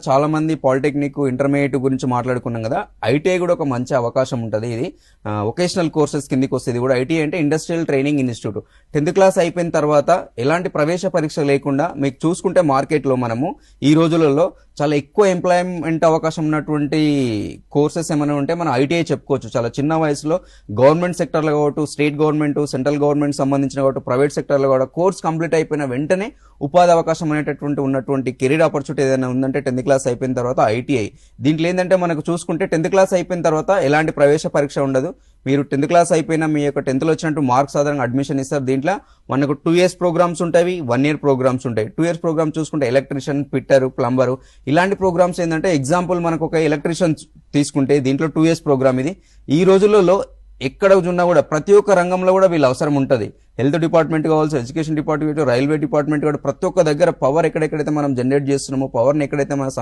చాలా మంది polytechnic intermediate గురించి మాట్లాడుకున్నాం కదా. ఐటీఐ కూడా ఒక మంచి అవకాశం ఉంటుంది. ఇది వొకేషనల్ కోర్సెస్ కిందికి వస్తుంది. కూడా ఐటీఐ అంటే industrial training institute. 10th class అయిపోయిన తర్వాత ఎలాంటి ప్రవేశ పరీక్ష లేకుండా మీకు చూసుకుంటే మార్కెట్లో మనము ఈ రోజులలో చాలా ఎక్కువ ఎంప్లాయ్మెంట్ అవకాశం ఉన్నటువంటి కోర్సెస్ ఏమైనా ఉంటే మనం ఐటీఐ చెప్పుకోవచ్చు. చాలా చిన్న వయసులో గవర్నమెంట్ సెక్టర్లో కావచ్చు, స్టేట్ గవర్నమెంట్, సెంట్రల్ గవర్నమెంట్ సంబంధించిన కావచ్చు, ప్రైవేట్ సెక్టర్లో కూడా కోర్స్ కంప్లీట్ అయిపోయిన వెంటనే ఉపాధి అవకాశం అనేటటువంటి ఉన్నటువంటి కెరీర్ ఆపర్చునిటీ ఏదైనా ఉందంటే 10th క్లాస్ అయిపోయిన తర్వాత ఐటీఐ. దీంట్లో ఏంటంటే మనకు చూసుకుంటే 10th క్లాస్ అయిపోయిన తర్వాత ఎలాంటి ప్రవేశ పరీక్ష ఉండదు. మీరు 10th క్లాస్ అయిపోయినా మీ యొక్క 10th లో వచ్చినట్టు మార్క్స్ ఆధారంగా అడ్మిషన్ ఇస్తారు. దీంట్లో మనకు 2 years ప్రోగ్రామ్స్ ఉంటాయి, 1 year ప్రోగ్రామ్స్ ఉంటాయి. 2 years ప్రోగ్రామ్ చూసుకుంటే ఎలక్ట్రీషియన్, ఫిట్టర్, ప్లంబరు ఇలాంటి ప్రోగ్రామ్స్ ఏంటంటే ఎగ్జాంపుల్ మనకు ఒక ఎలక్ట్రీషియన్ తీసుకుంటే దీంట్లో 2 years ప్రోగ్రామ్ ఇది. ఈ రోజులలో ఎక్కడ ఉన్నా కూడా ప్రతి ఒక్క రంగంలో కూడా వీళ్ళు అవసరం ఉంటుంది. హెల్త్ డిపార్ట్మెంట్ కావాల్సి, ఎడ్యుకేషన్ డిపార్ట్మెంట్, రైల్వే డిపార్ట్మెంట్ కూడా ప్రతి ఒక్క దగ్గర పవర్ ఎక్కడెక్కడైతే మనం జనరేట్ చేస్తున్నామో, పవర్ని ఎక్కడైతే మనం